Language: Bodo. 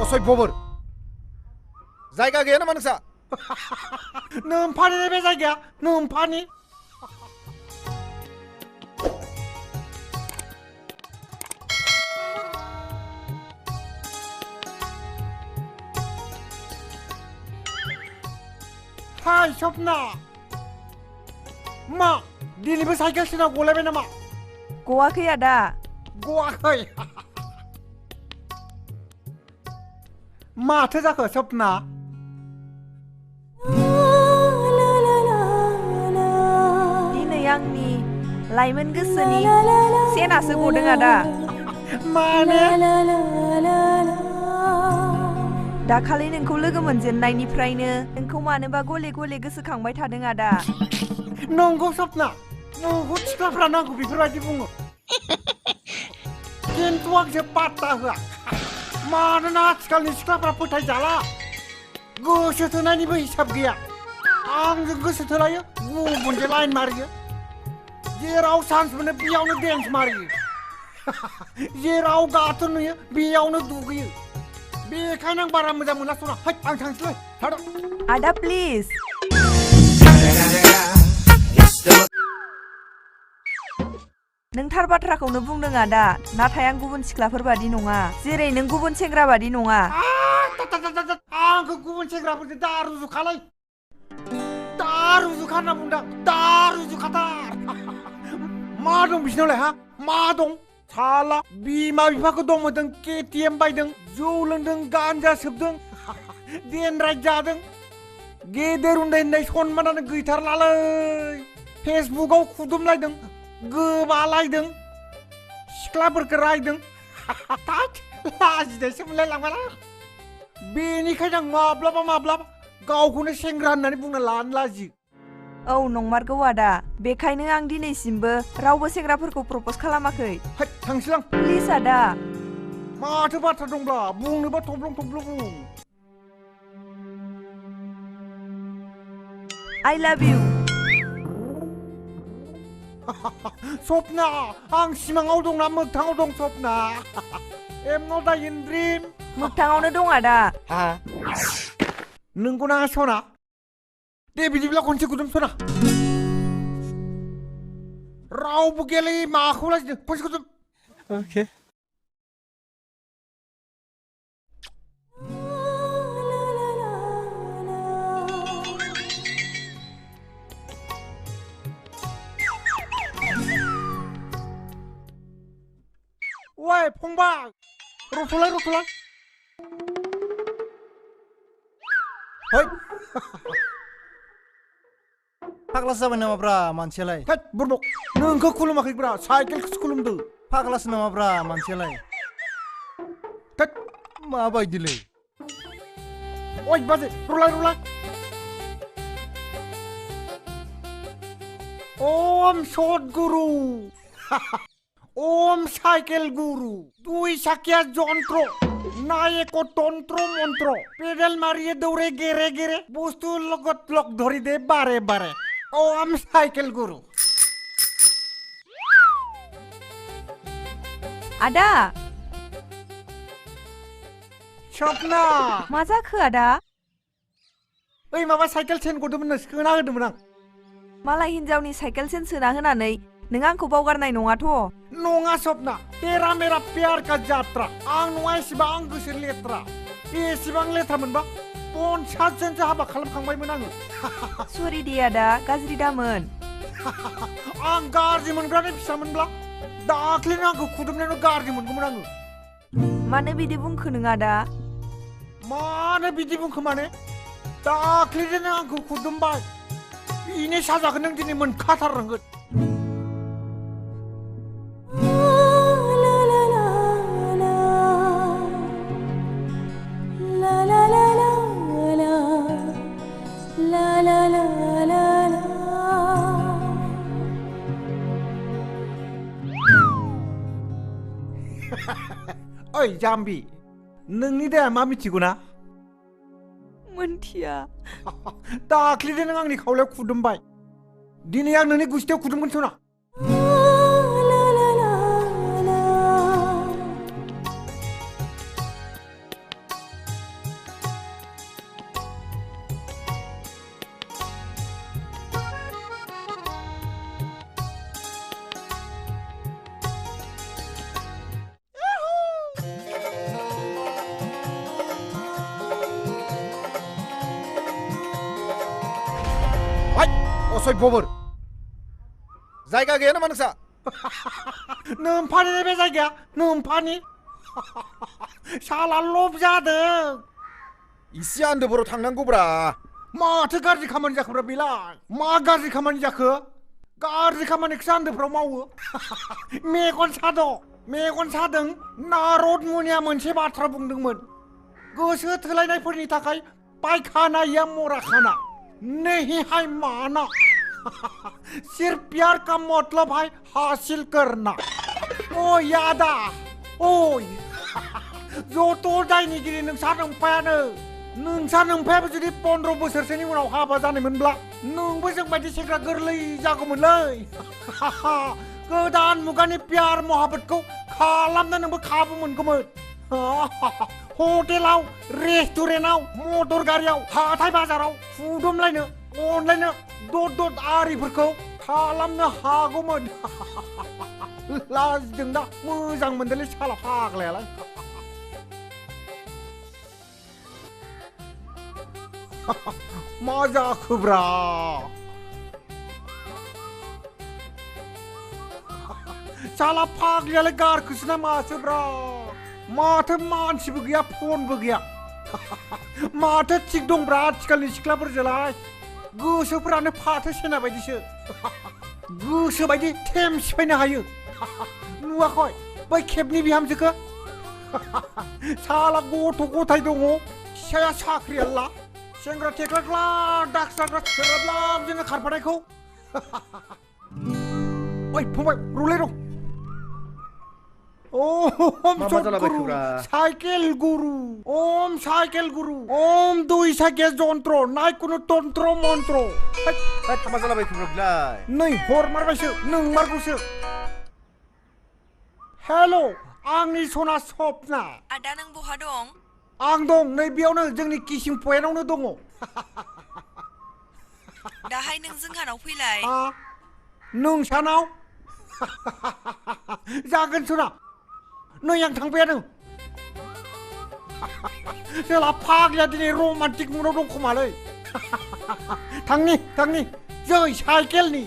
असभ्यफोर जायगा गैया नामा नोंसा नोमफानि बे जायगाया नोमफानि हाय सपना मा दिनैबो साइकेल सोना गलायबाय नामा गवाखै आदा गवाखै माथो जाखो सपना दिनै आंनि लाइमोन गोसोनि सेनासो गदों आदा माने दाखालि नोंखौ लोगो मोनजेननायनिफ्रायनो नोंखौ मानोबा गले गले गोसोखांबाय थादों आदा नंगौ सपना बहुत सिख्लाफ्रानो आंखौ बेफोरबायदि बुङो खिन्थु आंसो पात्ता होआ मानोना आथिखालनि सिख्लाफ्रा फोथायजाला गोसो थोनायनिबो हिसाब गैया आंजों गोसो थोलायो गुबुनजों लाइन मारियो जेराव चान्स मोनो बेयावनो डेन्स मारियो जेराव गाथोन नुयो बेयावनो दुगैयो बेखायनो आं बारा मोजां मोनला सना है आं थांसैलै थाद' आदा प्लिज नों थार बाथ्राखौनो बुंदों आदा नाथाय आं गुबुन सिख्लाफोर बादि नङा जेरै नों गुबुन सेंग्रा बादि नङा आंखौ गुबुन सेंग्राफोरजों दा रुजुखालै दा रुजुखा होनना बुंदों दा रुजुखाथार मा दं बिसिनावलाय हा मा दं साला बिमा बिफाखौ दंमोनदों केटिएम बायदों जौ लोंदों गान्जा सोबदों देनराइट जादों गेदेर उन्दै उन्दै सनमानानो गैथारलालै फेसबुकाव खुदुमलायदों गोबालायदों सिख्लाफोरखौ रायदों लाजिनायसो मोनलायलांबाय बेनिखायनो आं माब्लाबा गावखौनो सेंग्रा होननानै बुंना लानो लाजियो औ नंमारगौ आदा बेखायनो आं दिनैसिमबो रावबो सेंग्राफोरखौ प्रप'ज खालामाखै थांसैलां प्लिज आदा माथो बाथ्रा दंब्ला बुंनोबा थब्लं थब्लं बुं I love you सपना आं सिमाङाव दंना मोगथाङाव दं सपना एम नट इन ड्रिम मोगथाङावनो दं आदा नोंगौना सना दे बिदिब्ला खनसे गुदुम सना रावबो गैयालै माखौ लाजिदों खनसे गुदुम अके ओइ फंबाय रथ'लाय है फाग्लासो जाबाय नामाब्रा मानसियालाय थोद बुरबक नोंखौ खुलुमाखैब्रा साइकेलखौसो खुलुमदों फाग्लासो नामाब्रा मानसियालाय थोद माबायदिलै ओइ बाजै रलाय ओम सद्गुरु ओम साइकेल गुरु दुई साकिया যন্ত্র नायक तंत्र मंत्र पेडेल मारिए दौड़े गेरे गेरे बस्तु লগত লগ ধরি দে বারে বারে ओम साइकेल गुरु आदा सपना मा जाखो आदा ओइ माबा साइकेल चेन गदोंमोन सोना होदोंमोन आं मालाय हिनजावनि साइकेल चेन सोना होनानै नों आंखौ बावगारनाय नङाथ' नङा सपना तेरा मेरा प्यार का जात्रा आं नङा एसेबां गोसो लेथ्रा एसेबां लेथ्रा मोनबा 50 जनसो हाबा खालामखांबायमोन आङो सरि दे आदा गाज्रि दामोन आं गाज्रि मोनग्रानि फिसामोनब्ला दाख्लैनो आंखौ खुदुमनायावनो गाज्रि मोनगौमोन आङो मानो बिदि बुंखो नों आदा मानो बिदि बुंखो माने दाख्लैनो आंखौ खुदुमबाय बिनि साजाखौ नों दिनै मोनखाथारनांगोन ओइ जाम्बि नोंनि दाया मा मिथिगौ ना मोनथिया दाख्लैनो नों आंनि खावलायाव खुदुमबाय दिनै आं नोंनि गुस्थियाव खुदुमगोन सना असभ्यफोर जायगा गैया नामा नोंसा नोमफानि बे जायगाया नोमफानि साला लब जादों इसे आन्दोफोराव थांनांगौब्रा माथो गाज्रि खामानि जाखोब्रा बेलाय मा गाज्रि खामानि जाखो गाज्रि खामानिखौसो आन्दोफोराव मावो मेगन सादों नारद मुनिया मोनसे बाथ्रा बुंदोंमोन गोसो थोलायनायफोरनि थाखाय पायखाना या मराखाना नहीं है माना सिर्फ प्यार का मतलब है हासिल करना ओ यादा ओय जत' दायनिगिरि नोंसा नोंफायाबो जुदि 15 बोसोरसोनि उनाव हाबा जानायमोनब्ला नोंबो जोंबायदि सेंग्रा गोरलै जागौमोनलै गोदान मुगानि प्यार महाबतखौ खालामनो नोंबो खाबु मोनगौमोन हटेलाव रेस्टुरेन्टाव मटर गारियाव हाथाय बाजाराव फुदुमलायनो अनलायनो दद आरिफोरखौ खालामनो हागौमोन लाजिदों दा मोजां मोनदोंलै साला फाग्लायालाय मा जाखोब्रा साला फाग्लियालाय गारखोसो ना मासोब्रा माथो मानसिबो गैया फनबो गैया माथो थिग दंब्रा आथिखालनि सिख्लाफोरजोंलाय गोसोफोरानो फाथो सेना बायदिसो गोसोबायदि थेम सिफायनो हायो नुवाखै बै खेबनि बिहामजोखौ साला गथ' गथाय दङ फिसाया साख्रियाला सेंग्रा थेख्लाग्ला दाक्साग्रा सोराब्लाब जोङो खारफानायखौ ओइ फंबाय रुलाय दं ओम सद्गुरु साइकेल गुरु ओम दुई साइकेल जन्त्र नाय कुनु तन्त्र मन्त्र मा जालाबाय बिलाय नै हर मारबायसो नों मारगौसो हेल' आंनि सना सपना आदा नों बहा दं आं दं नै बेयावनो जोंनि किसिं पइन्टआवनो दङ दाहाय नों जोंहानाव फैलाय नोंसानाव जागोन सना नै आं थांबायानो सोला फाग्लिया दिनै रमान्टिक मुडआव दं खोमालै थांनि जै साइकेलनि